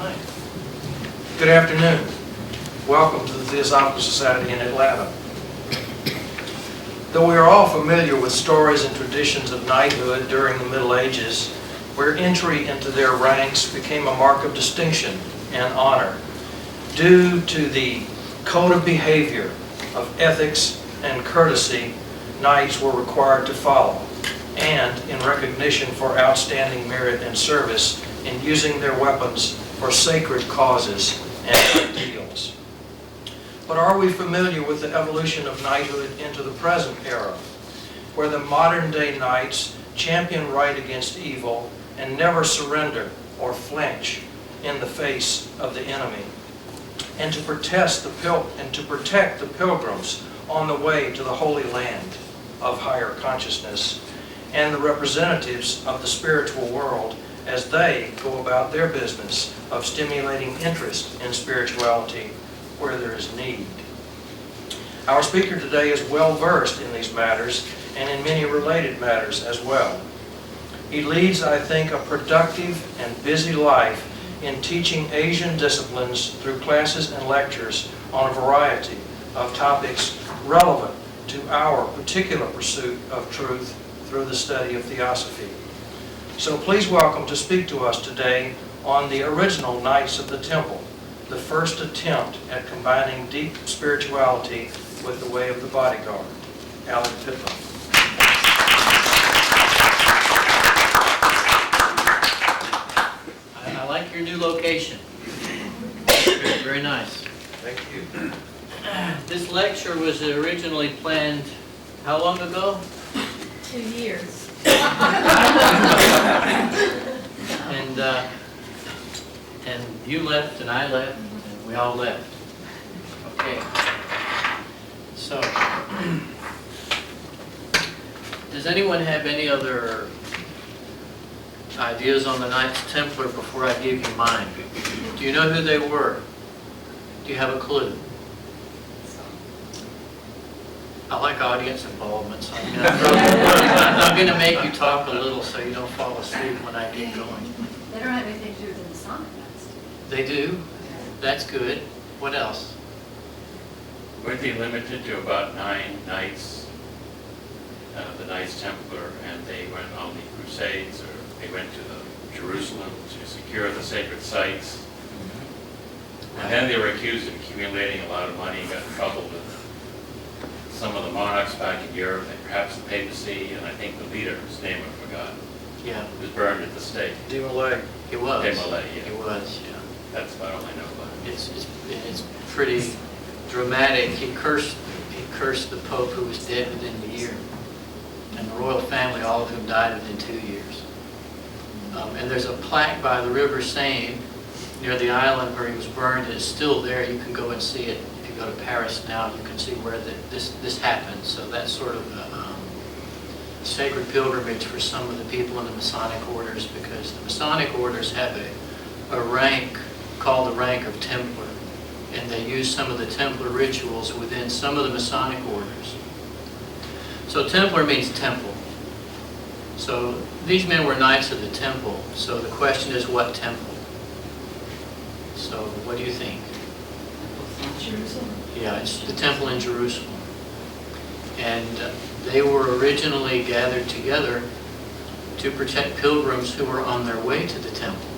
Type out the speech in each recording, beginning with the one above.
Hi. Good afternoon. Welcome to the Theosophical Society in Atlanta. Though we are all familiar with stories and traditions of knighthood during the Middle Ages, where entry into their ranks became a mark of distinction and honor, due to the code of behavior of ethics and courtesy knights were required to follow, and in recognition for outstanding merit and service in using their weapons for sacred causes and ideals. But are we familiar with the evolution of knighthood into the present era, where the modern-day knights champion right against evil and never surrender or flinch in the face of the enemy, and to protect the pilgrims on the way to the Holy Land of higher consciousness, and the representatives of the spiritual world as they go about their business of stimulating interest in spirituality where there is need. Our speaker today is well versed in these matters and in many related matters as well. He leads, I think, a productive and busy life in teaching Asian disciplines through classes and lectures on a variety of topics relevant to our particular pursuit of truth through the study of theosophy. So please welcome to speak to us today on the original Knights of the Temple, the first attempt at combining deep spirituality with the way of the bodyguard, Alan Pittman. I like your new location. Very nice. Thank you. This lecture was originally planned how long ago? 2 years. And you left and I left and we all left. Okay. So, does anyone have any other ideas on the Knights Templar before I give you mine? Do you know who they were? Do you have a clue? I like audience involvement, so I'm going to make you talk a little so you don't fall asleep when I get going. They don't have anything to do with the Masonic Knights. They do? That's good. What else? Would be limited to about 9 knights, the Knights Templar, and they went on the Crusades, or they went to Jerusalem to secure the sacred sites. And then they were accused of accumulating a lot of money, got in trouble with some of the monarchs back in Europe, and perhaps the papacy, and I think the leader, whose name I forgot, Yeah. was burned at the stake. De Molay. It was. Templars, yeah. It was, yeah. That's about all I know about it. It's pretty dramatic. He cursed the Pope, who was dead within the year. And the royal family, all of whom died within 2 years. And there's a plaque by the River Seine near the island where he was burned. It's still there. You can go and see it. If you go to Paris now, you can see where this happened. So that's sort of a sacred pilgrimage for some of the people in the Masonic orders, because the Masonic orders have a rank called the rank of Templar, and they use some of the Templar rituals within some of the Masonic orders. So Templar means temple. So these men were Knights of the Temple. So the question is, what temple? So what do you think? Jerusalem. Yeah, it's the temple in Jerusalem. And they were originally gathered together to protect pilgrims who were on their way to the temple.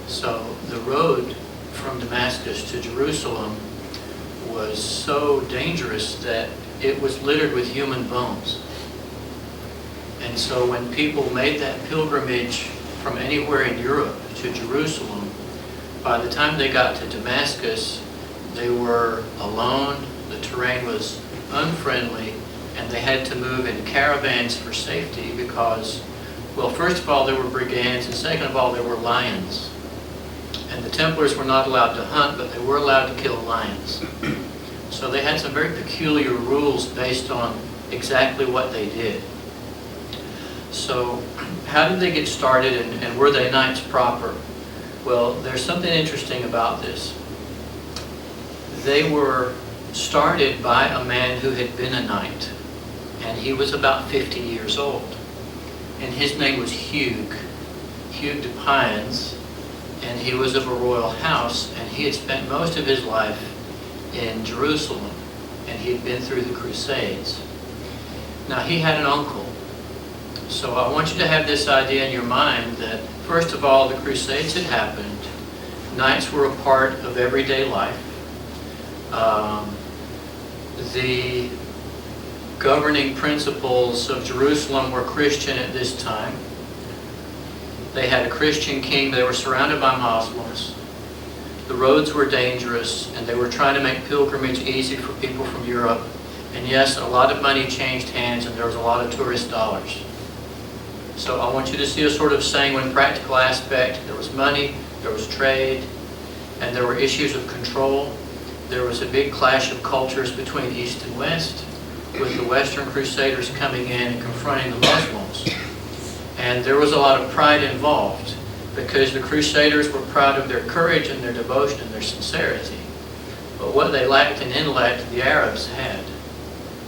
So the road from Damascus to Jerusalem was so dangerous that it was littered with human bones. And so when people made that pilgrimage from anywhere in Europe to Jerusalem, by the time they got to Damascus, they were alone, the terrain was unfriendly, and they had to move in caravans for safety because, well, first of all, there were brigands, and second of all, there were lions. And the Templars were not allowed to hunt, but they were allowed to kill lions. So they had some very peculiar rules based on exactly what they did. So how did they get started, and were they knights proper? Well, there's something interesting about this. They were started by a man who had been a knight, and he was about 50 years old. And his name was Hugh de Pines, and he was of a royal house, and he had spent most of his life in Jerusalem, and he had been through the Crusades. Now, he had an uncle. So I want you to have this idea in your mind that, first of all, the Crusades had happened. Knights were a part of everyday life. The governing principles of Jerusalem were Christian at this time. They had a Christian king. They were surrounded by Muslims. The roads were dangerous, and they were trying to make pilgrimage easy for people from Europe. And yes, a lot of money changed hands, and there was a lot of tourist dollars. So I want you to see a sort of sanguine practical aspect. There was money, there was trade, and there were issues of control. There was a big clash of cultures between East and West, with the Western Crusaders coming in and confronting the Muslims. And there was a lot of pride involved, because the Crusaders were proud of their courage and their devotion and their sincerity. But what they lacked in intellect, the Arabs had.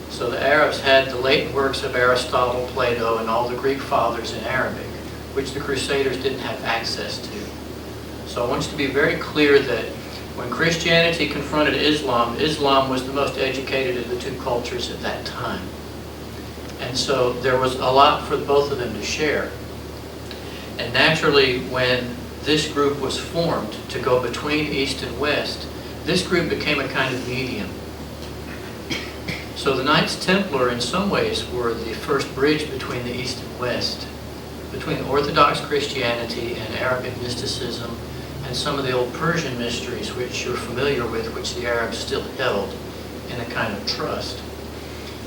So the Arabs had the latent works of Aristotle, Plato, and all the Greek fathers in Arabic, which the Crusaders didn't have access to. So I want you to be very clear that when Christianity confronted Islam, Islam was the most educated of the two cultures at that time. And so there was a lot for both of them to share. And naturally, when this group was formed to go between East and West, this group became a kind of medium. So the Knights Templar, in some ways, were the first bridge between the East and West, between Orthodox Christianity and Arabic mysticism, and some of the old Persian mysteries which you're familiar with, which the Arabs still held in a kind of trust.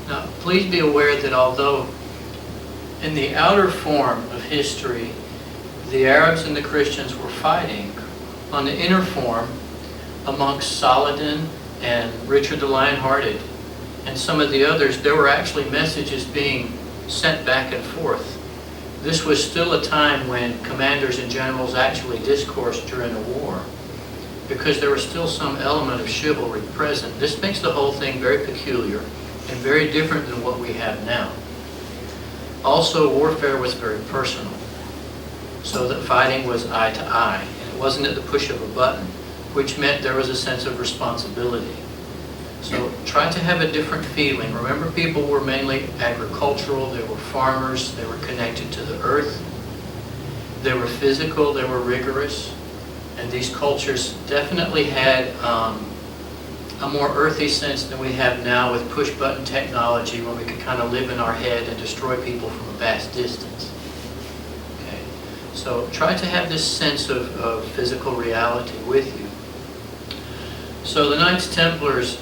Now, please be aware that although in the outer form of history, the Arabs and the Christians were fighting, on the inner form, amongst Saladin and Richard the Lionhearted, and some of the others, there were actually messages being sent back and forth. This was still a time when commanders and generals actually discoursed during a war, because there was still some element of chivalry present. This makes the whole thing very peculiar and very different than what we have now. Also, warfare was very personal, so that fighting was eye to eye, and it wasn't at the push of a button, which meant there was a sense of responsibility. So try to have a different feeling. Remember, people were mainly agricultural, they were farmers, they were connected to the earth, they were physical, they were rigorous, and these cultures definitely had a more earthy sense than we have now with push-button technology, when we can kind of live in our head and destroy people from a vast distance. Okay. So try to have this sense of physical reality with you. So the Knights Templars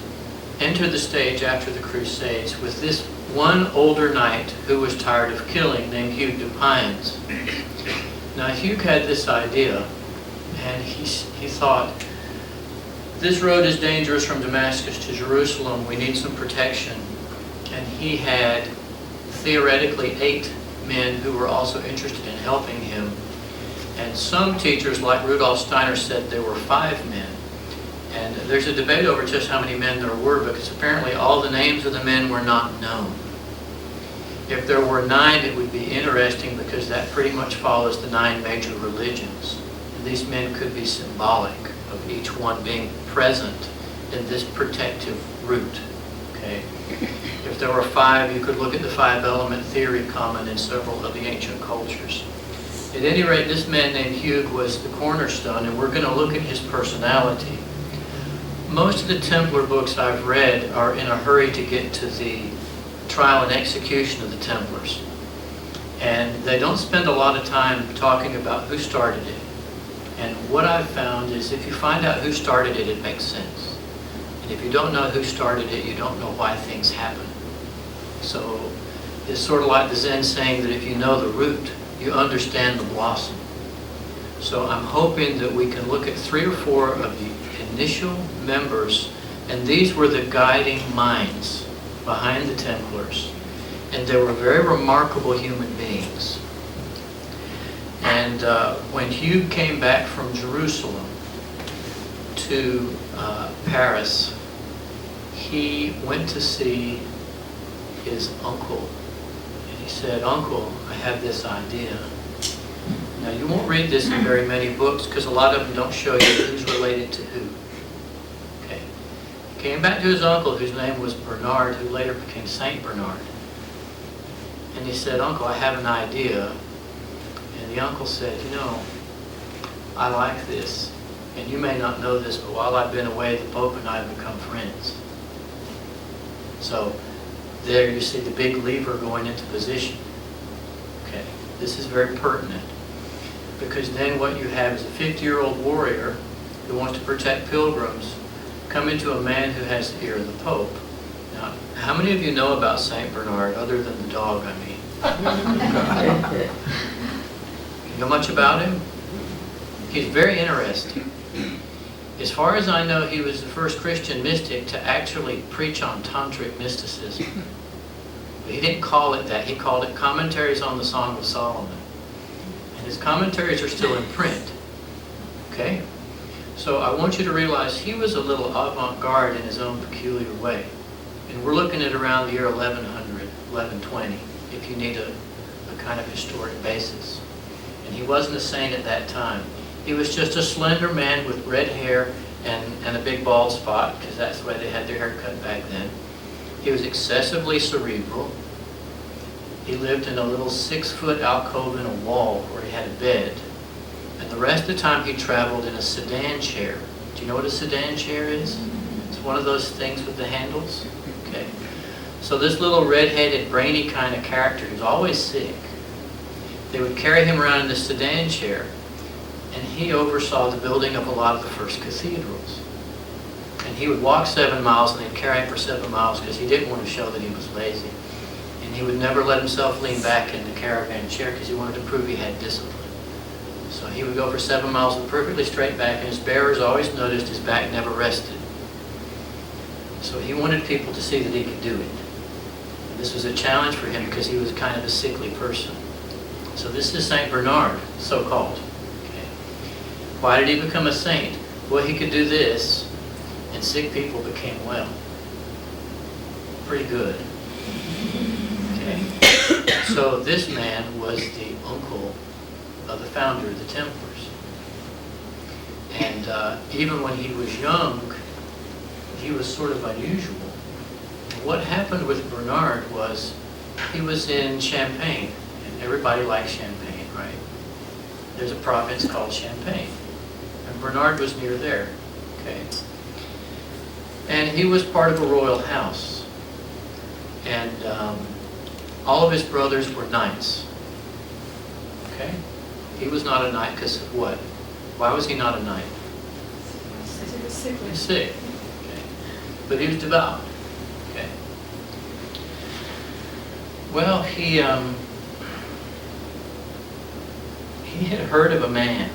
entered the stage after the Crusades with this one older knight who was tired of killing, named Hugh de Payens. Now, Hugh had this idea, and he thought, this road is dangerous from Damascus to Jerusalem, we need some protection. And he had theoretically 8 men who were also interested in helping him. And some teachers, like Rudolf Steiner, said there were 5 men. And there's a debate over just how many men there were, because apparently all the names of the men were not known. If there were 9, it would be interesting, because that pretty much follows the 9 major religions. And these men could be symbolic of each one being present in this protective route. Okay? If there were 5, you could look at the 5-element theory common in several of the ancient cultures. At any rate, this man named Hugh was the cornerstone, and we're going to look at his personality. Most of the Templar books I've read are in a hurry to get to the trial and execution of the Templars. And they don't spend a lot of time talking about who started it. And what I've found is, if you find out who started it, it makes sense. And if you don't know who started it, you don't know why things happen. So it's sort of like the Zen saying that if you know the root, you understand the blossom. So I'm hoping that we can look at 3 or 4 of the initial members, and these were the guiding minds behind the Templars, and they were very remarkable human beings. And when Hugh came back from Jerusalem to Paris, he went to see his uncle, and he said, "Uncle, I have this idea." Now, you won't read this in very many books because a lot of them don't show you who's related to who. Okay. He came back to his uncle, whose name was Bernard, who later became Saint Bernard. And he said, "Uncle, I have an idea." And the uncle said, "You know, I like this. And you may not know this, but while I've been away, the Pope and I have become friends." So there you see the big lever going into position. Okay, this is very pertinent. Because then what you have is a 50-year-old warrior who wants to protect pilgrims come into a man who has the ear of the Pope. Now, how many of you know about Saint Bernard, other than the dog, I mean? You know much about him? He's very interesting. As far as I know, he was the first Christian mystic to actually preach on tantric mysticism. But he didn't call it that. He called it Commentaries on the Song of Solomon. And his commentaries are still in print. Okay? So I want you to realize he was a little avant-garde in his own peculiar way. And we're looking at around the year 1100, 1120, if you need a kind of historic basis. And he wasn't a saint at that time. He was just a slender man with red hair and a big bald spot, because that's the way they had their hair cut back then. He was excessively cerebral. He lived in a little 6-foot alcove in a wall where he had a bed. And the rest of the time he traveled in a sedan chair. Do you know what a sedan chair is? It's one of those things with the handles. Okay. So this little red-headed, brainy kind of character was always sick. They would carry him around in the sedan chair, and he oversaw the building of a lot of the first cathedrals. And he would walk 7 miles, and they'd carry him for 7 miles because he didn't want to show that he was lazy. And he would never let himself lean back in the caravan chair because he wanted to prove he had discipline. So he would go for 7 miles with perfectly straight back, and his bearers always noticed his back never rested. So he wanted people to see that he could do it. And this was a challenge for him because he was kind of a sickly person. So this is Saint Bernard, so-called. Okay. Why did he become a saint? Well, he could do this, and sick people became well. Pretty good. Okay. So this man was the uncle of the founder of the Templars. And even when he was young, he was sort of unusual. What happened with Bernard was he was in Champagne. Everybody likes Champagne, right? There's a province called Champagne. And Bernard was near there, okay? And he was part of a royal house. And all of his brothers were knights, okay? He was not a knight because of what? Why was he not a knight? He was sickly. He was sick, okay? But he was devout, okay? Well, he had heard of a man.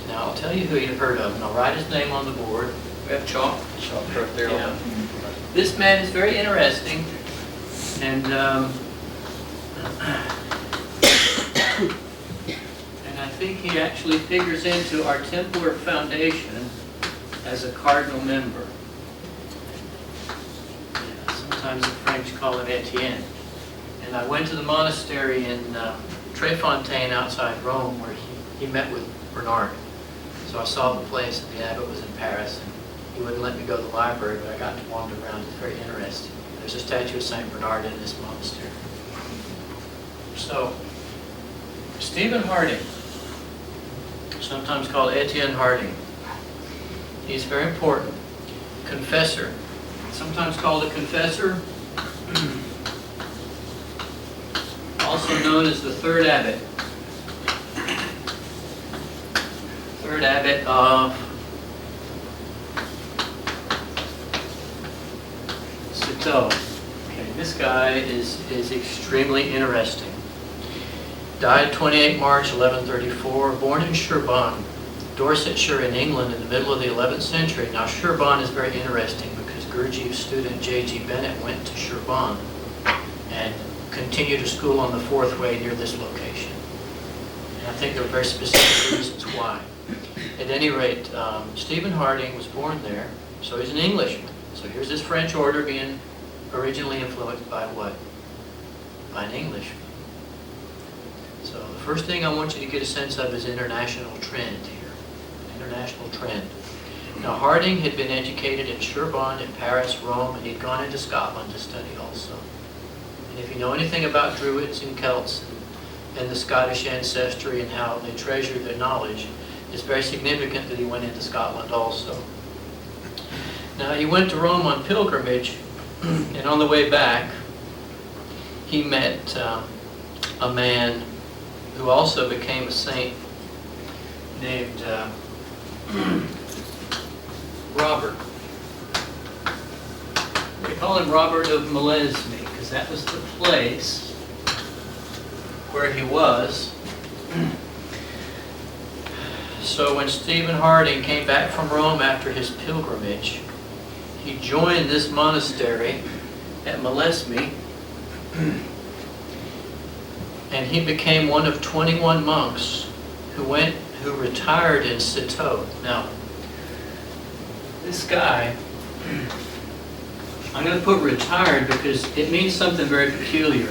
Now, I'll tell you who he had heard of, and I'll write his name on the board. We have chalk. Chalk right there. Yeah. This man is very interesting, and I think he actually figures into our Templar foundation as a cardinal member. Yeah, sometimes the French call him Etienne. And I went to the monastery in Tréfontaine outside Rome where he met with Bernard. So I saw the place, and the abbot was in Paris, and he wouldn't let me go to the library, but I got to wander around. It's very interesting. There's a statue of Saint Bernard in this monastery. So, Stephen Harding, sometimes called Etienne Harding, he's very important. Confessor, sometimes called a confessor, also known as the third abbot. Third abbot of Citeaux. Okay, this guy is extremely interesting. Died 28 March 1134, born in Sherborne, Dorsetshire in England in the middle of the 11th century. Now Sherborne is very interesting because Gurdjieff's student J.G. Bennett went to Sherborne and continued a school on the Fourth Way near this location. And I think there are very specific reasons why. At any rate, Stephen Harding was born there, so he's an Englishman. So here's this French order being originally influenced by what? By an Englishman. So the first thing I want you to get a sense of is international trend here. International trend. Now, Harding had been educated in Sorbonne, in Paris, Rome, and he'd gone into Scotland to study also. And if you know anything about Druids and Celts and the Scottish ancestry and how they treasure their knowledge, it's very significant that he went into Scotland also. Now, he went to Rome on pilgrimage, and on the way back, he met a man who also became a saint named Robert. They call him Robert of Molesme because that was the place where he was. So when Stephen Harding came back from Rome after his pilgrimage, he joined this monastery at Molesme, and he became one of 21 monks who retired in Citeaux. Now, this guy, I'm going to put retired because it means something very peculiar.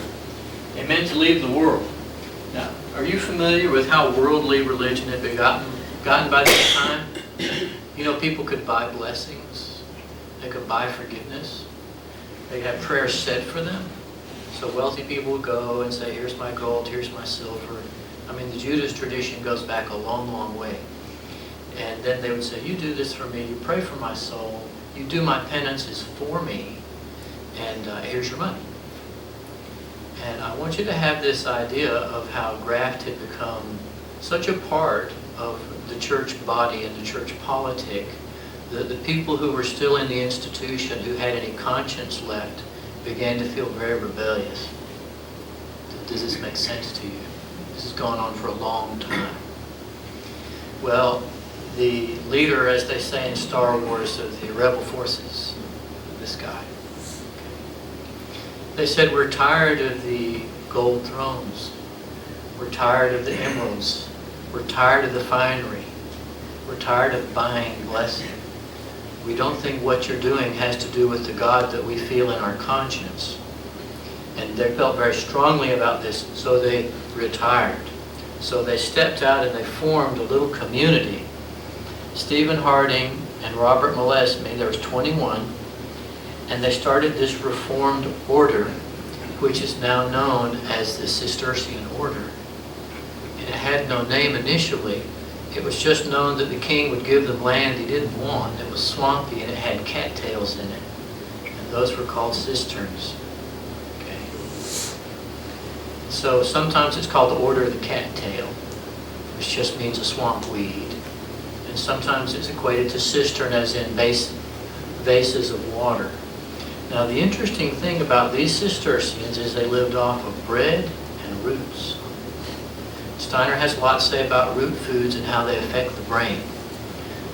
It meant to leave the world. Now, are you familiar with how worldly religion had been gotten by this time? You know, people could buy blessings. They could buy forgiveness. They had prayers set for them. So wealthy people would go and say, here's my gold, here's my silver. I mean, the Judas tradition goes back a long, long way. And then they would say, you do this for me, you pray for my soul, you do my penances for me, and here's your money. And I want you to have this idea of how graft had become such a part of the church body and the church politic. The people who were still in the institution, who had any conscience left, began to feel very rebellious. Does this make sense to you? This has gone on for a long time. Well, the leader, as they say in Star Wars, of the rebel forces, this guy, they said, we're tired of the gold thrones. We're tired of the emeralds. We're tired of the finery. We're tired of buying blessing. We don't think what you're doing has to do with the God that we feel in our conscience. And they felt very strongly about this, so they retired. So they stepped out and they formed a little community. Stephen Harding and Robert Molesme, there was 21, and they started this Reformed order, which is now known as the Cistercian order. And it had no name initially. It was just known that the king would give them land he didn't want. It was swampy and it had cattails in it. And those were called cisterns. Okay. So sometimes it's called the Order of the Cattail, which just means a swamp weed. And sometimes it's equated to cistern as in vases of water. Now the interesting thing about these Cistercians is they lived off of bread and roots. Steiner has a lot to say about root foods and how they affect the brain.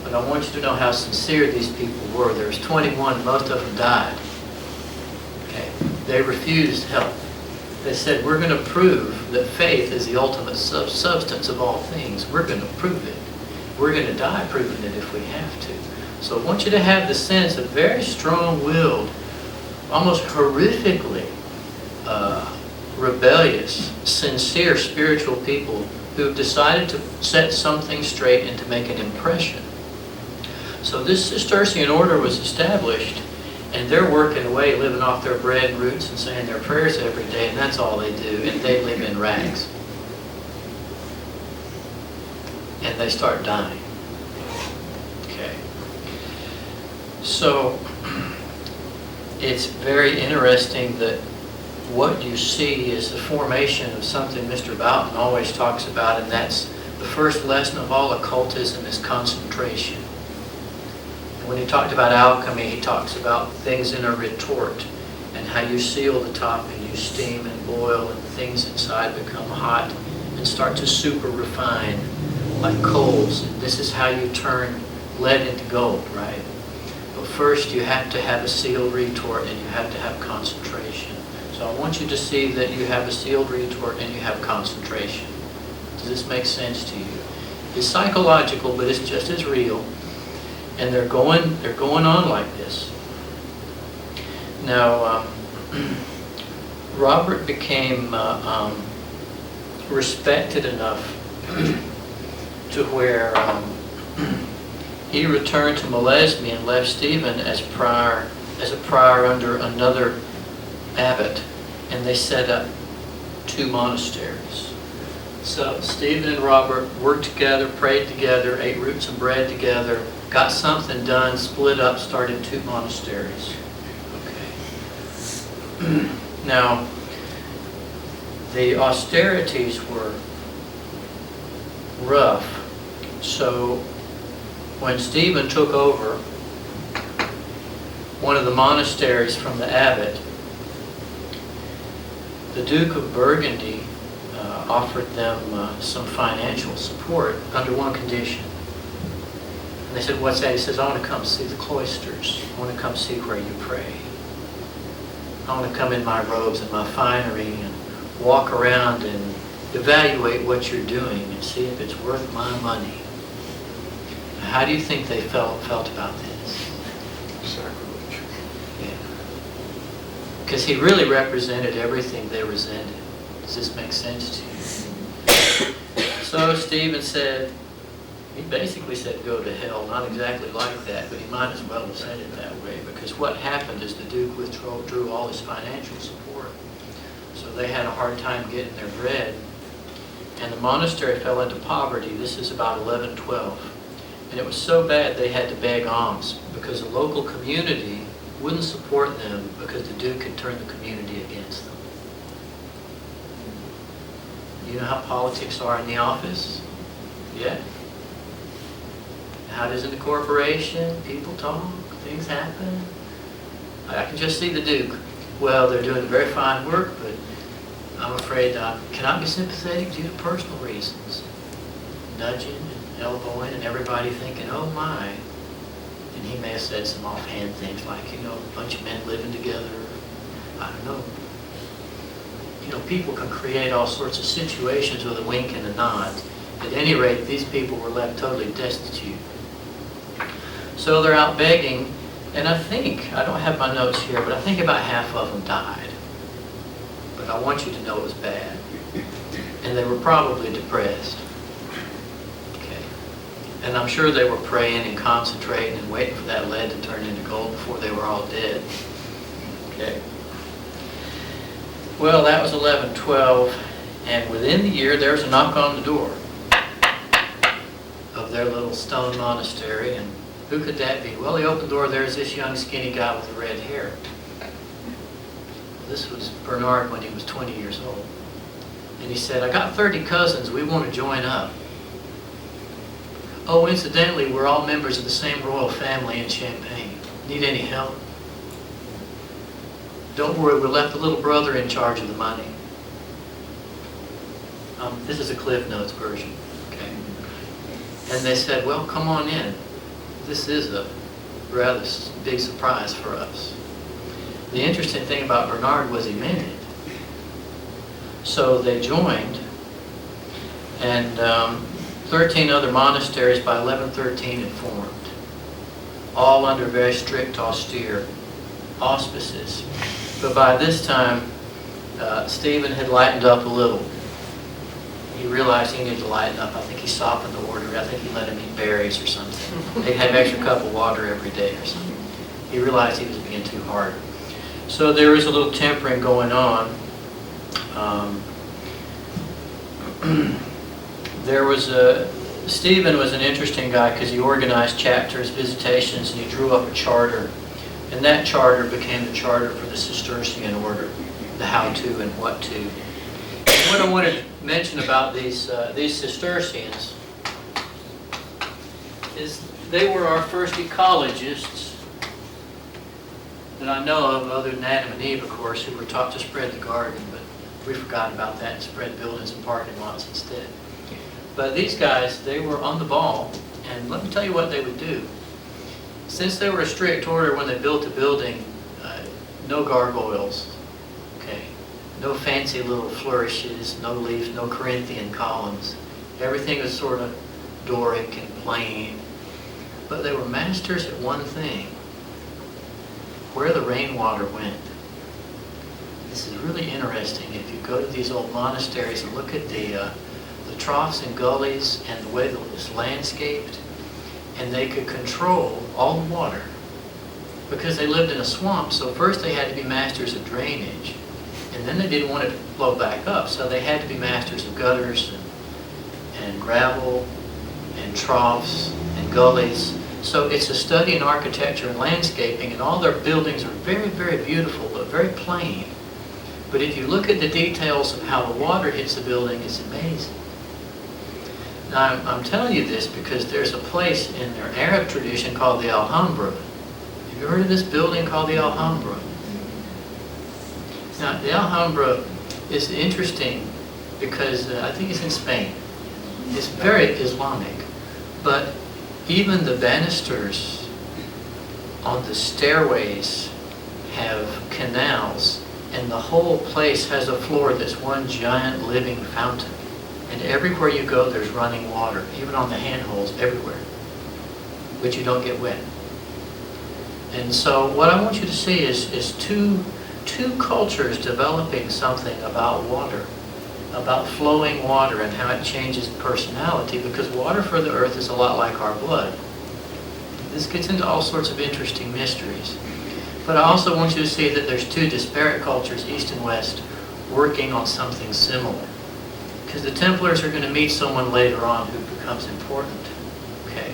But I want you to know how sincere these people were. There was 21, most of them died. Okay. They refused help. They said, we're going to prove that faith is the ultimate substance of all things. We're going to prove it. We're going to die proving it if we have to. So I want you to have the sense of very strong-willed, almost horrifically rebellious, sincere spiritual people who've decided to set something straight and to make an impression. So this Cistercian order was established, and they're working away, living off their bread and roots and saying their prayers every day, and that's all they do, and they live in rags. And they start dying. Okay. So it's very interesting that what you see is the formation of something Mr. Boughton always talks about, and that's the first lesson of all occultism is concentration. And when he talked about alchemy, he talks about things in a retort and how you seal the top and you steam and boil and things inside become hot and start to super refine like coals. And this is how you turn lead into gold, right? But first you have to have a sealed retort and you have to have concentration. So I want you to see that you have a sealed retort and you have concentration. Does this make sense to you? It's psychological, but it's just as real. And they're going on like this. Now, Robert became respected enough to where he returned to Molesme and left Stephen as a prior under another abbot, and they set up 2 monasteries. So Stephen and Robert worked together, prayed together, ate roots and bread together, got something done, split up, started 2 monasteries. Okay. Now, the austerities were rough, so when Stephen took over one of the monasteries from the abbot, the Duke of Burgundy offered them some financial support under one condition. And they said, "What's that?" He says, "I want to come see the cloisters. I want to come see where you pray. I want to come in my robes and my finery and walk around and evaluate what you're doing and see if it's worth my money." How do you think they felt about this? Sacrilege. Yeah. Because he really represented everything they resented. Does this make sense to you? So Stephen said, he basically said, "Go to hell." Not exactly like that, but he might as well have said it that way, because what happened is the Duke withdrew all his financial support. So they had a hard time getting their bread, and the monastery fell into poverty. This is about 1112. And it was so bad they had to beg alms because the local community wouldn't support them because the Duke had turned the community against them. You know how politics are in the office? Yeah. How it is in the corporation? People talk, things happen. I can just see the Duke. Well, they're doing very fine work, but I'm afraid I cannot be sympathetic due to personal reasons. Nudging and elbowing and everybody thinking, "Oh my." And he may have said some offhand things like, a bunch of men living together. I don't know. People can create all sorts of situations with a wink and a nod. At any rate, these people were left totally destitute. So they're out begging, and I don't have my notes here, but I think about half of them died. But I want you to know it was bad. And they were probably depressed. Okay. And I'm sure they were praying and concentrating and waiting for that lead to turn into gold before they were all dead. Okay. Well, that was 1112, and within the year there was a knock on the door of their little stone monastery, and who could that be? Well, they opened the door, there's this young skinny guy with the red hair. This was Bernard when he was 20 years old. And he said, "I got 30 cousins, we want to join up. Oh, incidentally, we're all members of the same royal family in Champagne. Need any help? Don't worry, we left the little brother in charge of the money." This is a Cliff Notes version. Okay. And they said, "Well, come on in. This is a rather big surprise for us." The interesting thing about Bernard was he meant it. So they joined, and 13 other monasteries by 1113 had formed, all under very strict, austere auspices. But by this time, Stephen had lightened up a little. He realized he needed to lighten up. I think he softened the order. I think he let him eat berries or something. They'd have an extra cup of water every day or something. He realized he was being too hard. So there was a little tempering going on. Stephen was an interesting guy because he organized chapters, visitations, and he drew up a charter. And that charter became the charter for the Cistercian order, the how-to and what-to. And what I wanted to mention about these Cistercians is they were our first ecologists that I know of, other than Adam and Eve, of course, who were taught to spread the garden, but we forgot about that and spread buildings and parking lots instead. But these guys, they were on the ball, and let me tell you what they would do. Since they were a strict order when they built a building, no gargoyles, okay, no fancy little flourishes, no leaves, no Corinthian columns. Everything was sort of Doric and plain. But they were masters at one thing: where the rainwater went, this is really interesting. If you go to these old monasteries and look at the troughs and gullies and the way that it's landscaped, and they could control all the water because they lived in a swamp. So first they had to be masters of drainage, and then they didn't want it to flow back up, so they had to be masters of gutters and gravel and troughs and gullies. So it's a study in architecture and landscaping, and all their buildings are very, very beautiful, but very plain. But if you look at the details of how the water hits the building, it's amazing. Now, I'm telling you this because there's a place in their Arab tradition called the Alhambra. Have you heard of this building called the Alhambra? Now, the Alhambra is interesting because I think it's in Spain. It's very Islamic, but even the banisters on the stairways have canals, and the whole place has a floor that's one giant living fountain. And everywhere you go, there's running water, even on the handholds, everywhere, but you don't get wet. And so what I want you to see is two cultures developing something about water, about flowing water and how it changes personality, because water for the earth is a lot like our blood. This gets into all sorts of interesting mysteries. But I also want you to see that there's two disparate cultures, East and West, working on something similar. Because the Templars are going to meet someone later on who becomes important. Okay.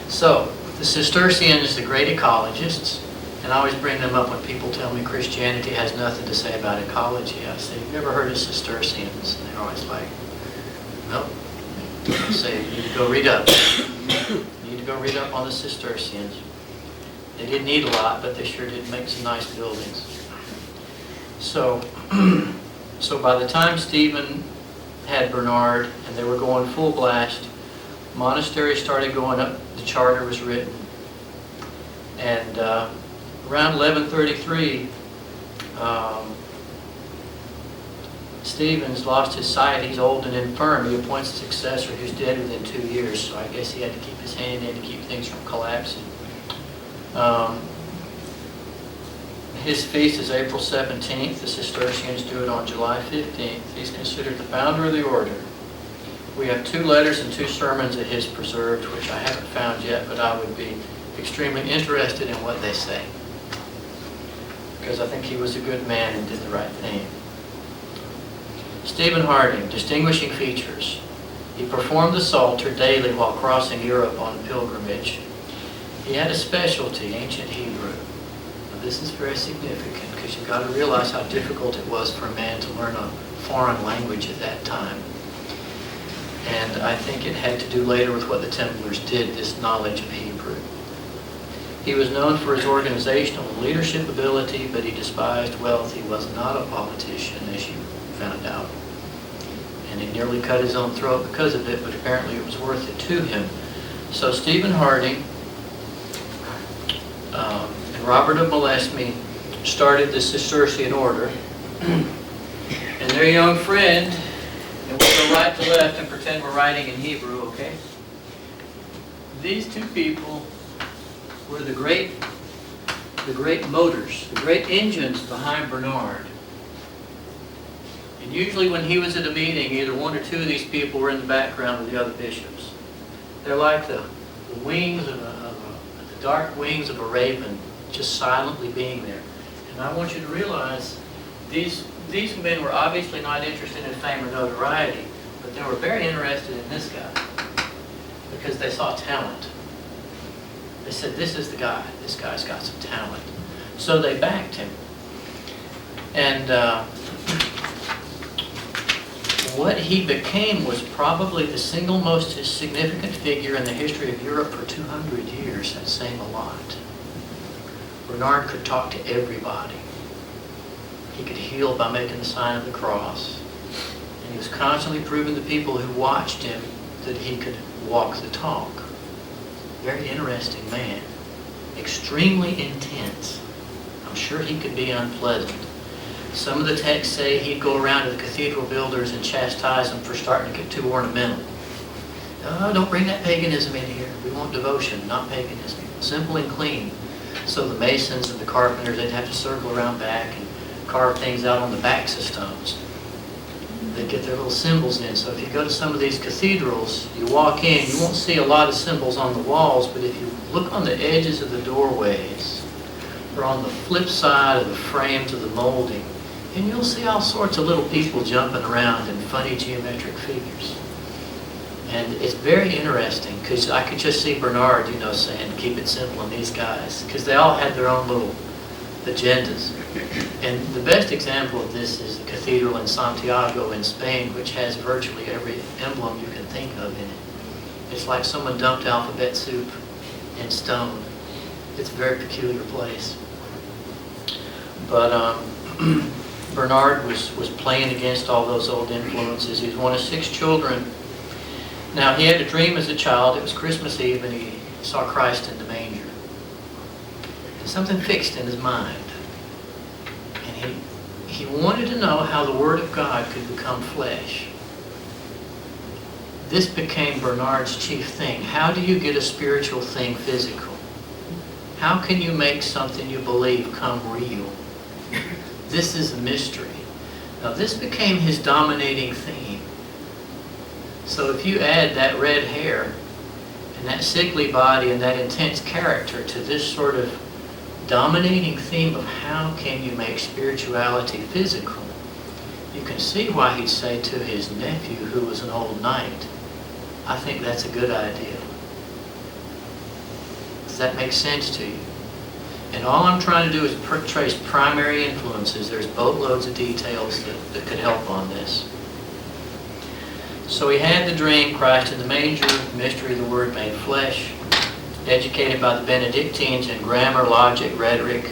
So, the Cistercians, the great ecologists, and I always bring them up when people tell me Christianity has nothing to say about ecology. I say, you've never heard of Cistercians? And they're always like, nope. I say, you need to go read up. You need to go read up on the Cistercians. They didn't need a lot, but they sure did make some nice buildings. So by the time Stephen had Bernard and they were going full blast, monasteries started going up, the charter was written. And around 1133, Stephen's lost his sight. He's old and infirm. He appoints a successor who's dead within 2 years, so I guess he had to keep his hand in to keep things from collapsing. His feast is April 17th. The Cistercians do it on July 15th. He's considered the founder of the order. We have 2 letters and 2 sermons of his preserved, which I haven't found yet, but I would be extremely interested in what they say, because I think he was a good man and did the right thing. Stephen Harding, distinguishing features. He performed the Psalter daily while crossing Europe on pilgrimage. He had a specialty, ancient Hebrew. Now, this is very significant because you've got to realize how difficult it was for a man to learn a foreign language at that time. And I think it had to do later with what the Templars did, this knowledge of Hebrew. He was known for his organizational and leadership ability, but he despised wealth. He was not a politician, as you found out. And he nearly cut his own throat because of it, but apparently it was worth it to him. So Stephen Harding and Robert of Molesme started the Cistercian order. And their young friend, and we'll go right to left and pretend we're writing in Hebrew, okay? These 2 people were the great motors, the great engines behind Bernard. And usually when he was at a meeting, either 1 or 2 of these people were in the background with the other bishops. They're like the wings of the dark wings of a raven, just silently being there. And I want you to realize these men were obviously not interested in fame or notoriety, but they were very interested in this guy because they saw talent. They said, this is the guy. This guy's got some talent. So they backed him. And what he became was probably the single most significant figure in the history of Europe for 200 years. That's saying a lot. Bernard could talk to everybody. He could heal by making the sign of the cross. And he was constantly proving to people who watched him that he could walk the talk. Very interesting man. Extremely intense. I'm sure he could be unpleasant. Some of the texts say he'd go around to the cathedral builders and chastise them for starting to get too ornamental. Oh, don't bring that paganism in here. We want devotion, not paganism. Simple and clean. So the masons and the carpenters, they'd have to circle around back and carve things out on the backs of stones. They get their little symbols in. So if you go to some of these cathedrals, you walk in, you won't see a lot of symbols on the walls, but if you look on the edges of the doorways, or on the flip side of the frames of the molding, and you'll see all sorts of little people jumping around in funny geometric figures. And it's very interesting, because I could just see Bernard, saying, keep it simple, and these guys, because they all had their own little agendas. And the best example of this is the cathedral in Santiago in Spain, which has virtually every emblem you can think of in it. It's like someone dumped alphabet soup in stone. It's a very peculiar place. But Bernard was playing against all those old influences. He was one of 6 children. Now, he had a dream as a child. It was Christmas Eve, and he saw Christ in the manger. And something fixed in his mind. And he wanted to know how the Word of God could become flesh. This became Bernard's chief thing. How do you get a spiritual thing physical? How can you make something you believe come real? This is a mystery. Now, this became his dominating theme. So if you add that red hair and that sickly body and that intense character to this sort of dominating theme of how can you make spirituality physical, you can see why he'd say to his nephew, who was an old knight, I think that's a good idea. Does that make sense to you? And all I'm trying to do is trace primary influences. There's boatloads of details that could help on this. So he had the dream, Christ in the manger, mystery of the Word made flesh, educated by the Benedictines in grammar, logic, rhetoric,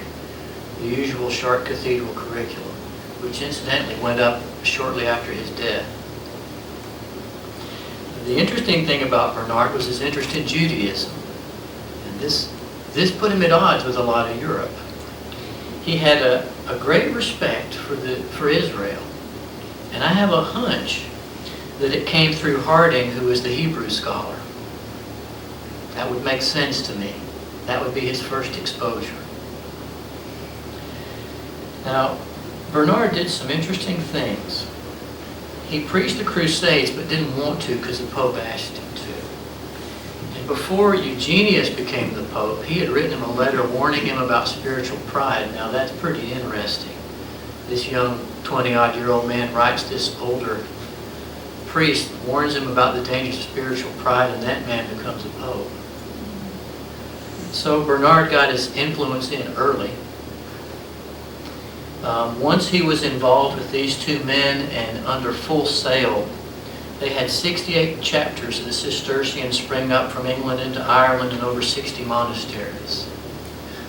the usual short cathedral curriculum, which incidentally went up shortly after his death. The interesting thing about Bernard was his interest in Judaism. And this put him at odds with a lot of Europe. He had a great respect for Israel. And I have a hunch that it came through Harding, who was the Hebrew scholar. That would make sense to me. That would be his first exposure. Now, Bernard did some interesting things. He preached the Crusades, but didn't want to because the Pope asked him to. And before Eugenius became the Pope, he had written him a letter warning him about spiritual pride. Now, that's pretty interesting. This young 20-odd-year-old man writes this older priest, warns him about the dangers of spiritual pride, and that man becomes a pope. So Bernard got his influence in early. Once he was involved with these 2 men and under full sail, they had 68 chapters of the Cistercians spring up from England into Ireland and over 60 monasteries.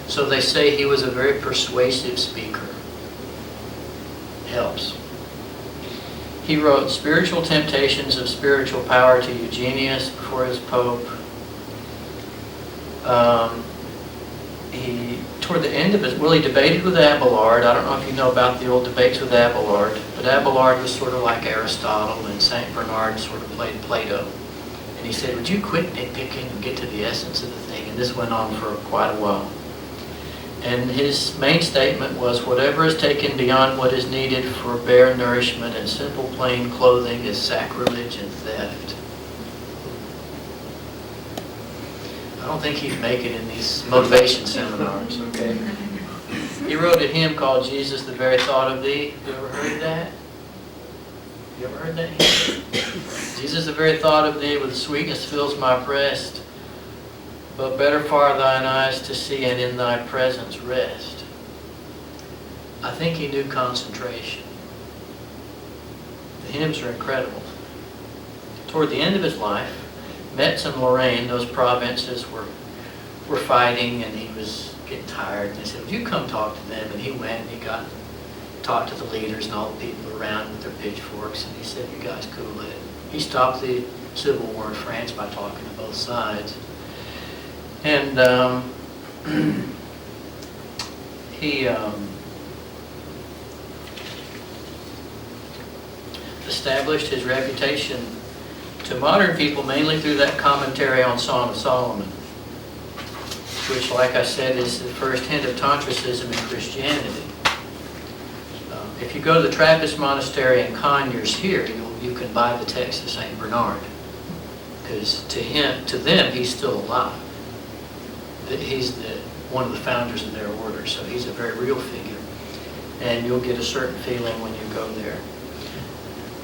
So they say he was a very persuasive speaker. Helps. He wrote Spiritual Temptations of Spiritual Power to Eugenius before he was Pope. Toward the end of he debated with Abelard. I don't know if you know about the old debates with Abelard, but Abelard was sort of like Aristotle, and St. Bernard sort of played Plato. And he said, would you quit nitpicking and get to the essence of the thing? And this went on for quite a while. And his main statement was, whatever is taken beyond what is needed for bare nourishment and simple plain clothing is sacrilege and theft. I don't think he'd make it in these motivation seminars, okay? He wrote a hymn called Jesus, the Very Thought of Thee. You ever heard that? You ever heard that hymn? Jesus, the very thought of Thee with sweetness fills my breast. But better far thine eyes to see, and in thy presence rest. I think he knew concentration. The hymns are incredible. Toward the end of his life, Metz and Lorraine, those provinces were fighting, and he was getting tired. And they said, would you come talk to them? And he went, and he got talked to the leaders and all the people around with their pitchforks, and he said, you guys cool it. He stopped the Civil War in France by talking to both sides. And he established his reputation to modern people mainly through that commentary on Song of Solomon, which, like I said, is the first hint of Tantricism in Christianity. If you go to the Trappist Monastery in Conyers here, you can buy the text of St. Bernard. Because to them, he's still alive. He's one of the founders of their order, so he's a very real figure. And you'll get a certain feeling when you go there.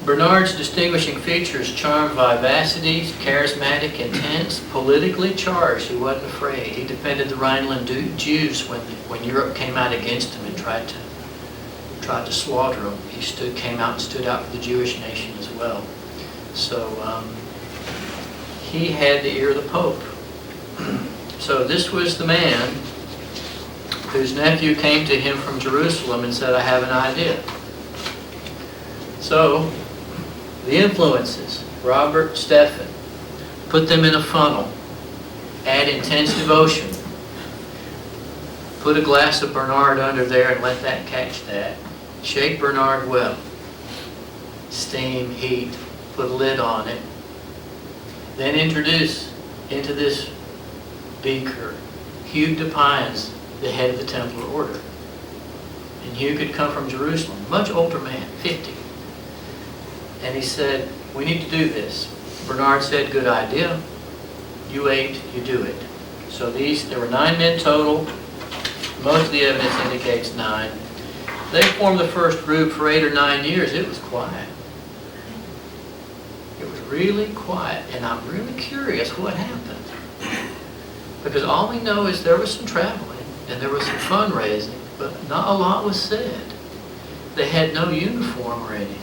Bernard's distinguishing features: charm, vivacity, charismatic, intense, politically charged. He wasn't afraid. He defended the Rhineland Jews when Europe came out against him and tried to slaughter them. He came out and stood out for the Jewish nation as well. So he had the ear of the Pope. So this was the man whose nephew came to him from Jerusalem and said, "I have an idea." So the influences: Robert, Stephen, put them in a funnel, add intense devotion, put a glass of Bernard under there and let that catch that, shake Bernard well, steam, heat, put a lid on it, then introduce into this beaker Hugh de Pines, the head of the Templar order. And Hugh could come from Jerusalem, much older man, 50. And he said, "We need to do this." Bernard said, "Good idea. You 8, you do it." So there were 9 men total. Most of the evidence indicates 9. They formed the first group for 8 or 9 years. It was quiet. It was really quiet. And I'm really curious what happened. Because all we know is there was some traveling and there was some fundraising, but not a lot was said. They had no uniform or anything.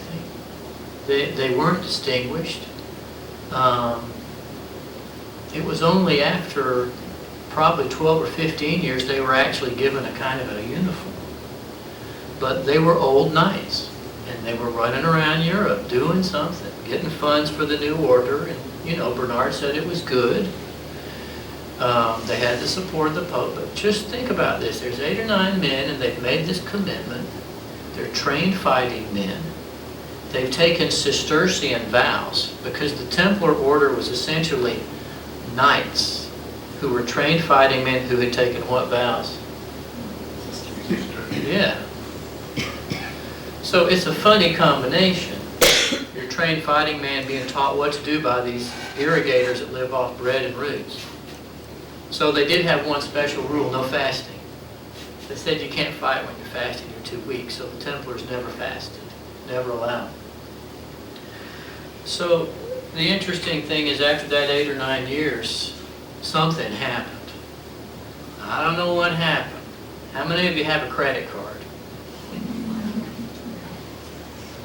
They weren't distinguished. It was only after probably 12 or 15 years they were actually given a kind of a uniform. But they were old knights, and they were running around Europe doing something, getting funds for the new order, and Bernard said it was good. They had the support of the Pope, but just think about this. There's 8 or 9 men, and they've made this commitment. They're trained fighting men. They've taken Cistercian vows, because the Templar order was essentially knights who were trained fighting men who had taken what vows? Yeah. So it's a funny combination. You're trained fighting man being taught what to do by these irrigators that live off bread and roots. So they did have one special rule: no fasting. They said you can't fight when you're fasting, you're too weak. So the Templars never fasted, never allowed. So the interesting thing is, after that 8 or 9 years, something happened. I don't know what happened. How many of you have a credit card?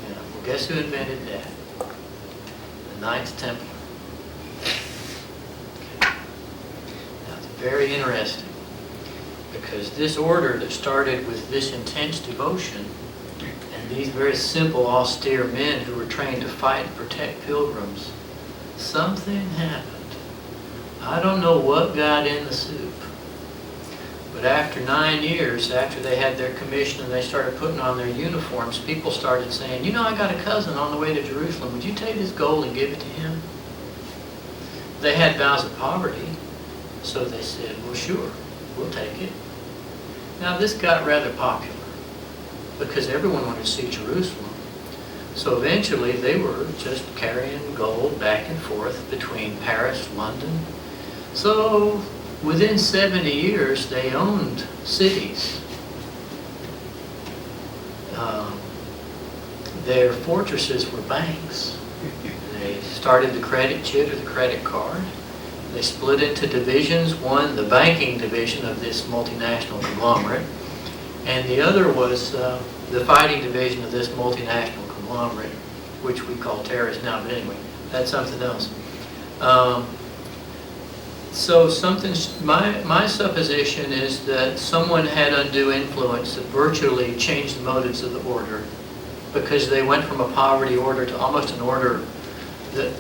Yeah, well, guess who invented that? The Knights Templar. Okay. Now it's very interesting, because this order that started with this intense devotion and these very simple, austere men who were trained to fight and protect pilgrims, something happened. I don't know what got in the soup. But after 9 years, after they had their commission and they started putting on their uniforms, people started saying, I got a cousin on the way to Jerusalem. Would you take his gold and give it to him? They had vows of poverty, so they said, well, sure, we'll take it. Now, this got rather popular, because everyone wanted to see Jerusalem. So eventually they were just carrying gold back and forth between Paris, London. So within 70 years they owned cities. Their fortresses were banks. They started the credit chit or the credit card. They split into divisions. One, the banking division of this multinational conglomerate, and the other was the fighting division of this multinational conglomerate, which we call terrorists now, but anyway, that's something else. So my supposition is that someone had undue influence that virtually changed the motives of the order, because they went from a poverty order to almost an order that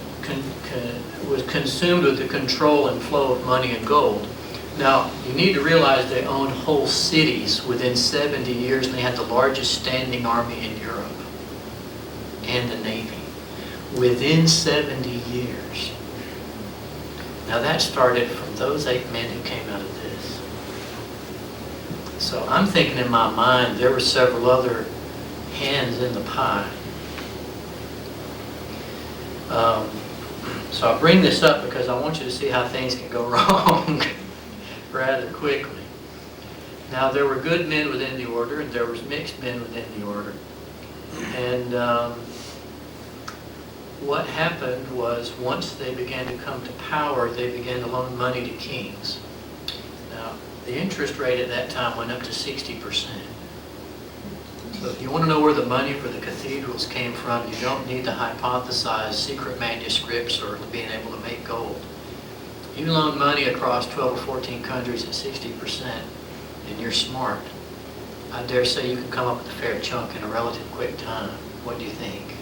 was consumed with the control and flow of money and gold. Now, you need to realize they owned whole cities within 70 years, and they had the largest standing army in Europe and the Navy within 70 years. Now, that started from those 8 men who came out of this. So I'm thinking in my mind there were several other hands in the pie. So I bring this up because I want you to see how things can go wrong rather quickly. Now, there were good men within the order, and there was mixed men within the order. And what happened was, once they began to come to power, they began to loan money to kings. Now, the interest rate at that time went up to 60%. So if you want to know where the money for the cathedrals came from, you don't need to hypothesize secret manuscripts or being able to make gold. You loan money across 12 or 14 countries at 60%, and you're smart. I dare say you can come up with a fair chunk in a relative quick time. What do you think?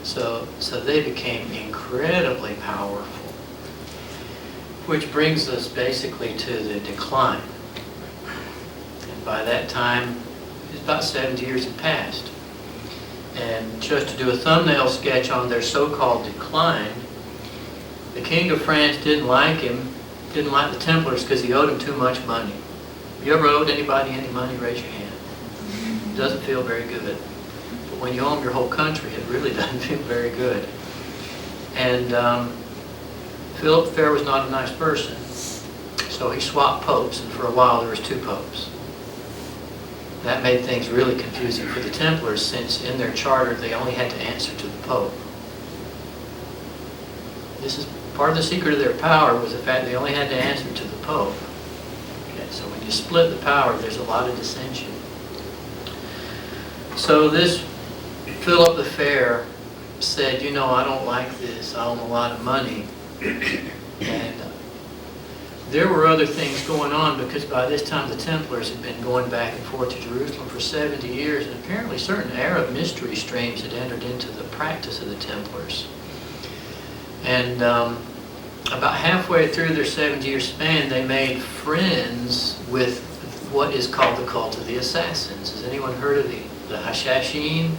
So they became incredibly powerful, which brings us basically to the decline. And by that time, it's about 70 years had passed. And just to do a thumbnail sketch on their so-called decline, the King of France didn't like him, didn't like the Templars because he owed them too much money. You ever owed anybody any money? Raise your hand. It doesn't feel very good. But when you own your whole country, it really doesn't feel very good. And Philip Fair was not a nice person, so he swapped popes, and for a while there was 2 popes. That made things really confusing for the Templars, since in their charter they only had to answer to the Pope. This is part of the secret of their power, was the fact they only had to answer to the Pope. Okay, so when you split the power, there's a lot of dissension. So this Philip the Fair said, you know, I don't like this. I owe him a lot of money. And there were other things going on, because by this time the Templars had been going back and forth to Jerusalem for 70 years, and apparently certain Arab mystery streams had entered into the practice of the Templars. And about halfway through their 70-year span, they made friends with what is called the cult of the assassins. Has anyone heard of the Hashashin,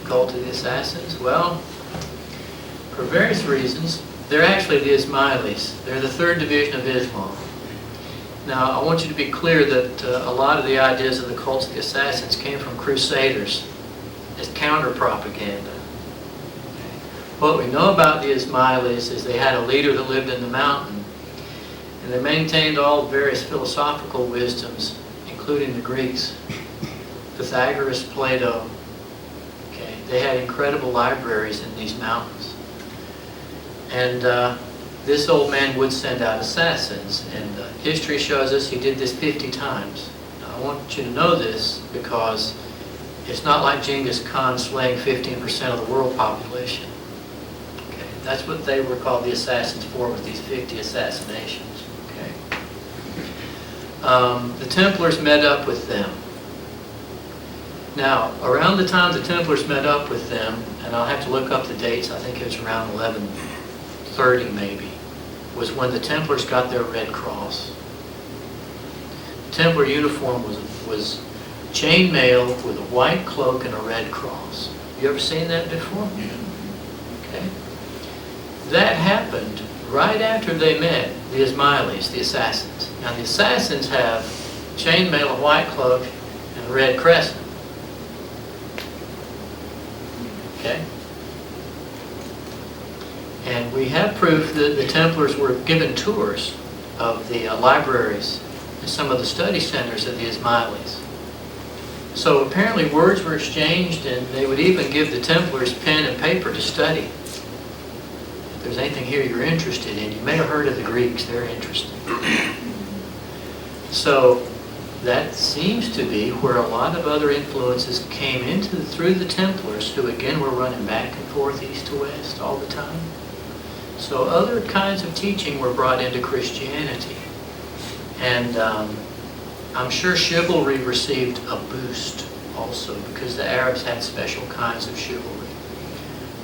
cult of the assassins? Well, for various reasons, they're actually the Ismailis. They're the 3rd division of Islam. Now, I want you to be clear that a lot of the ideas of the cult of the assassins came from crusaders as counter-propaganda. What we know about the Ismailis is they had a leader that lived in the mountain, and they maintained all various philosophical wisdoms, including the Greeks, Pythagoras, Plato. Okay, they had incredible libraries in these mountains. And this old man would send out assassins, and history shows us he did this 50 times. Now, I want you to know this, because it's not like Genghis Khan slaying 15% of the world population. Okay, that's what they were called the assassins for, with these 50 assassinations. Okay, the Templars met up with them. Now, around the time the Templars met up with them, and I'll have to look up the dates, I think it was around 1130 maybe, was when the Templars got their Red Cross. The Templar uniform was chainmail with a white cloak and a red cross. You ever seen that before? Okay. That happened right after they met the Ismailis, the assassins. Now the assassins have chainmail, a white cloak, and a red crescent. Okay? And we have proof that the Templars were given tours of the libraries and some of the study centers of the Ismailis. So apparently words were exchanged, and they would even give the Templars pen and paper to study. If there's anything here you're interested in, you may have heard of the Greeks, they're interesting. So that seems to be where a lot of other influences came into through the Templars, who again were running back and forth east to west all the time. So other kinds of teaching were brought into Christianity. And I'm sure chivalry received a boost also, because the Arabs had special kinds of chivalry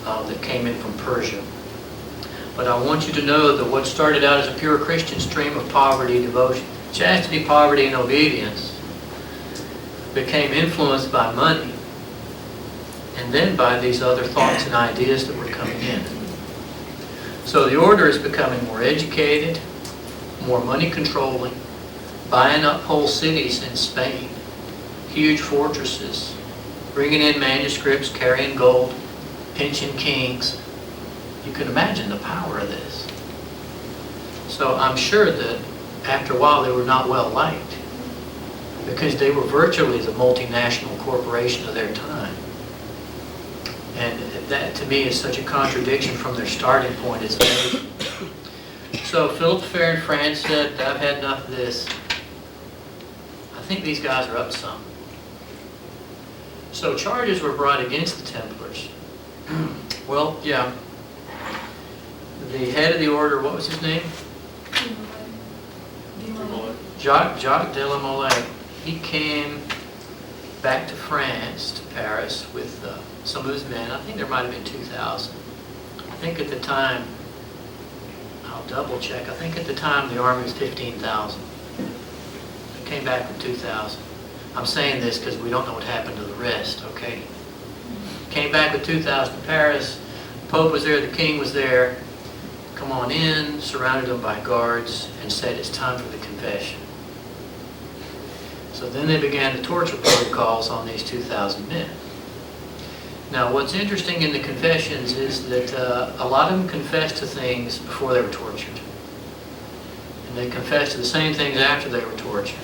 that came in from Persia. But I want you to know that what started out as a pure Christian stream of poverty, devotion, chastity, poverty, and obedience became influenced by money, and then by these other thoughts and ideas that were coming in. So the order is becoming more educated, more money controlling, buying up whole cities in Spain, huge fortresses, bringing in manuscripts, carrying gold, pinching kings. You can imagine the power of this. So I'm sure that after a while they were not well liked, because they were virtually the multinational corporation of their time. And that to me is such a contradiction from their starting point. It's amazing. So Philip the Fair in France said, I've had enough of this. I think these guys are up to something. So charges were brought against the Templars. Well, yeah. The head of the order, what was his name? Jacques de la Molay. He came back to France, to Paris, with some of his men. I think there might have been 2,000. I think at the time, I'll double check, I think at the time the army was 15,000. He came back with 2,000. I'm saying this because we don't know what happened to the rest, okay? Came back with 2,000 to Paris. The Pope was there, the King was there. Come on in, surrounded them by guards, and said it's time for the confession. So then they began the torture protocols on these 2,000 men. Now what's interesting in the confessions is that a lot of them confessed to things before they were tortured. And they confessed to the same things after they were tortured.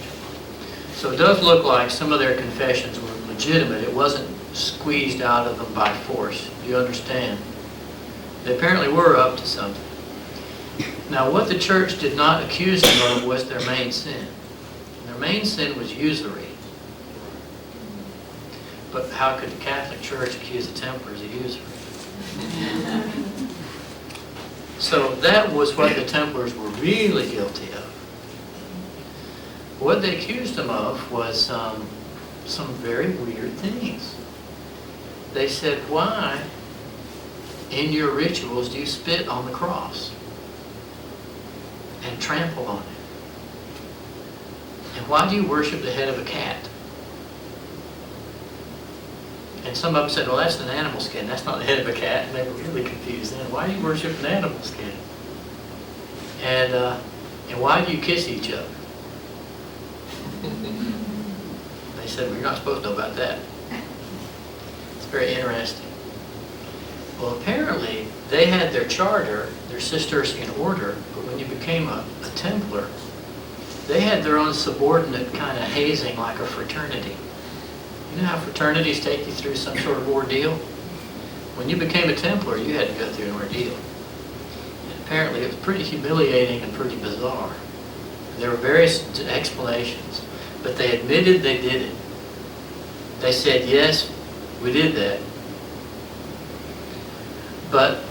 So it does look like some of their confessions were legitimate. It wasn't squeezed out of them by force. Do you understand? They apparently were up to something. Now what the church did not accuse them of was their main sin. Their main sin was usury. But how could the Catholic Church accuse the Templars of usury? So that was what the Templars were really guilty of. What they accused them of was some very weird things. They said, why in your rituals do you spit on the cross and trample on it? And why do you worship the head of a cat? And some of them said, well, that's an animal skin. That's not the head of a cat. And they were really confused then. Why do you worship an animal skin? And why do you kiss each other? They said, well, you're not supposed to know about that. It's very interesting. Well, apparently, they had their charter, their Cistercian order, but when you became a Templar, they had their own subordinate kind of hazing like a fraternity. You know how fraternities take you through some sort of ordeal? When you became a Templar, you had to go through an ordeal. And apparently, it was pretty humiliating and pretty bizarre. There were various explanations, but they admitted they did it. They said, yes, we did that. But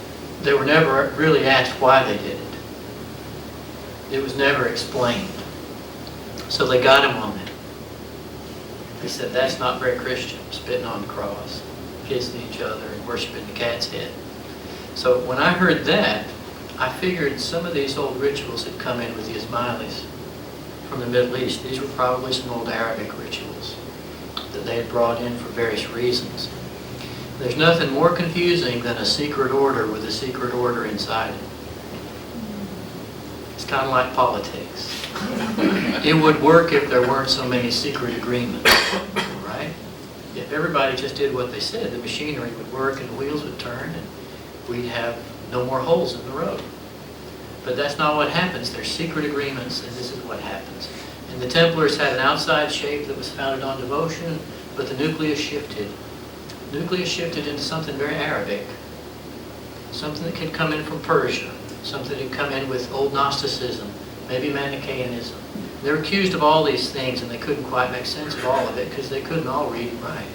they were never really asked why they did it. It was never explained. So they got him on it. They said, that's not very Christian, spitting on the cross, kissing each other, and worshiping the cat's head. So when I heard that, I figured some of these old rituals had come in with the Ismailis from the Middle East. These were probably some old Arabic rituals that they had brought in for various reasons. There's nothing more confusing than a secret order with a secret order inside it. It's kind of like politics. It would work if there weren't so many secret agreements, right? If everybody just did what they said, the machinery would work and the wheels would turn and we'd have no more holes in the road. But that's not what happens. There's secret agreements, and this is what happens. And the Templars had an outside shape that was founded on devotion, but the nucleus shifted. The nucleus shifted into something very Arabic, something that could come in from Persia, something that could come in with old Gnosticism, maybe Manichaeanism. They're accused of all these things, and they couldn't quite make sense of all of it because they couldn't all read and write.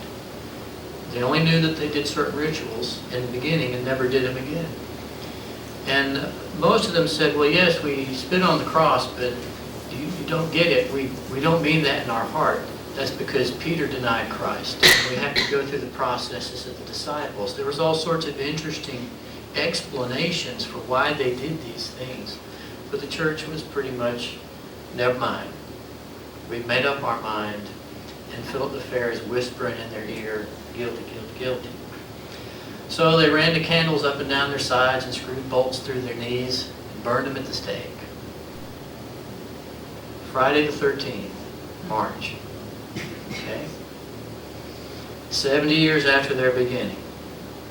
They only knew that they did certain rituals in the beginning and never did them again. And most of them said, well, yes, we spit on the cross, but you don't get it. We don't mean that in our heart. That's because Peter denied Christ. We have to go through the processes of the disciples. There was all sorts of interesting explanations for why they did these things. But the church was pretty much, never mind. We've made up our mind. And Philip the Fair is whispering in their ear, guilty, guilty, guilty. So they ran the candles up and down their sides and screwed bolts through their knees and burned them at the stake. Friday the 13th, March. Okay? 70 years after their beginning.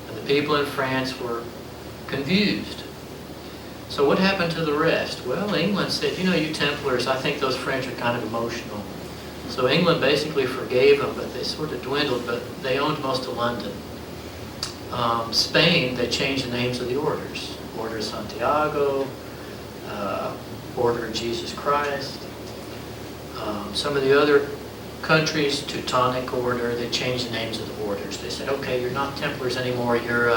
And the people in France were confused. So what happened to the rest? Well, England said, you know, you Templars, I think those French are kind of emotional. So England basically forgave them, but they sort of dwindled, but they owned most of London. Spain, they changed the names of the orders. Order of Santiago, Order of Jesus Christ. Some of the other countries, Teutonic Order, they changed the names of the orders. They said, okay, you're not Templars anymore, you're,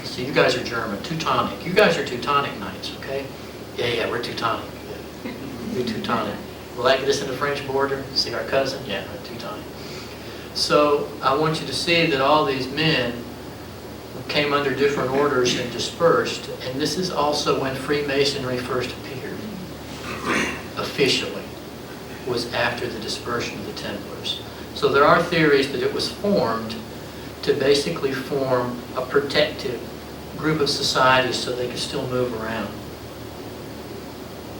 so you guys are German, Teutonic. You guys are Teutonic Knights, okay? Yeah, we're Teutonic. Yeah. We're Teutonic. Will that get us in the French border? See our cousin? Yeah, we're Teutonic. So I want you to see that all these men came under different orders and dispersed, and this is also when Freemasonry first appeared, officially, was after the dispersion of the Templars. So there are theories that it was formed to basically form a protective group of societies so they could still move around.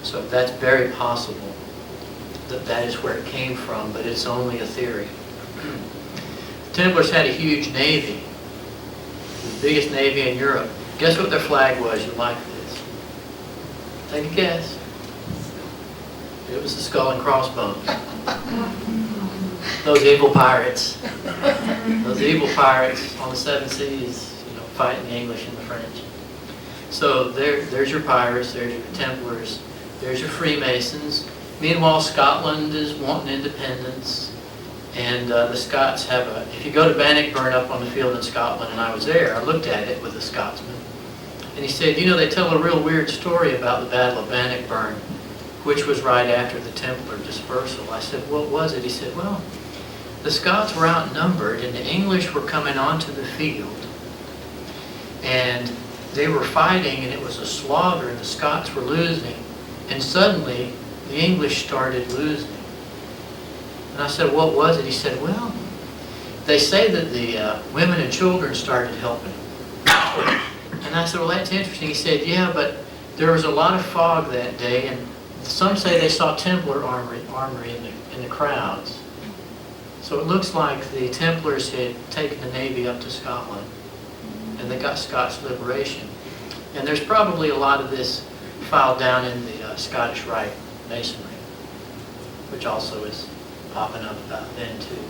So that's very possible that that is where it came from, but it's only a theory. The Templars had a huge navy, the biggest navy in Europe. Guess what their flag was? You like this? Take a guess. It was the skull and crossbones. Those evil pirates. Those evil pirates on the seven seas, you know, fighting the English and the French. So there's your pirates, there's your Templars, there's your Freemasons. Meanwhile, Scotland is wanting independence. And the Scots have a, if you go to Bannockburn up on the field in Scotland, and I was there, I looked at it with a Scotsman. And he said, you know, they tell a real weird story about the Battle of Bannockburn, which was right after the Templar dispersal. I said, what was it? He said, well, the Scots were outnumbered and the English were coming onto the field. And they were fighting and it was a slaughter and the Scots were losing. And suddenly the English started losing. And I said, what was it? He said, well, they say that the women and children started helping. And I said, well, that's interesting. He said, yeah, but there was a lot of fog that day, and some say they saw Templar armory in the crowds. So it looks like the Templars had taken the navy up to Scotland, and they got Scots liberation. And there's probably a lot of this filed down in the Scottish Rite Masonry, which also is popping up about then too.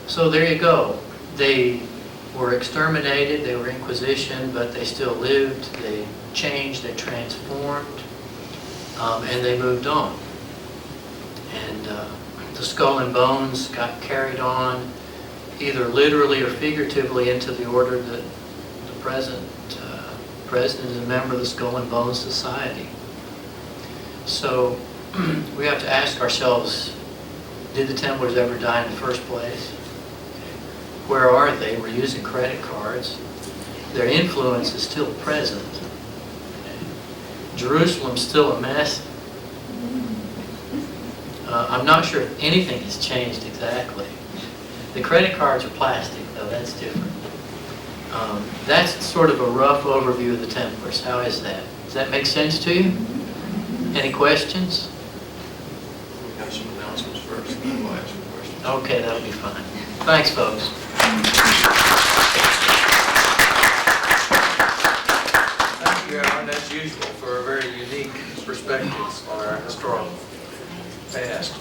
So there you go. They were exterminated, they were Inquisition, but they still lived, they changed, they transformed, and they moved on. And the skull and bones got carried on either literally or figuratively into the order that the present president is a member of the Skull and Bones Society. So we have to ask ourselves, did the Templars ever die in the first place? Where are they? We're using credit cards. Their influence is still present. Jerusalem's still a mess. I'm not sure if anything has changed exactly. The credit cards are plastic, though. That's different. That's sort of a rough overview of the Templars. How is that? Does that make sense to you? Any questions? We have some announcements first, and then we'll ask some questions. Okay, that'll be fine. Thanks, folks. Thank you, Aaron, as usual, for a very unique perspective on our historical past.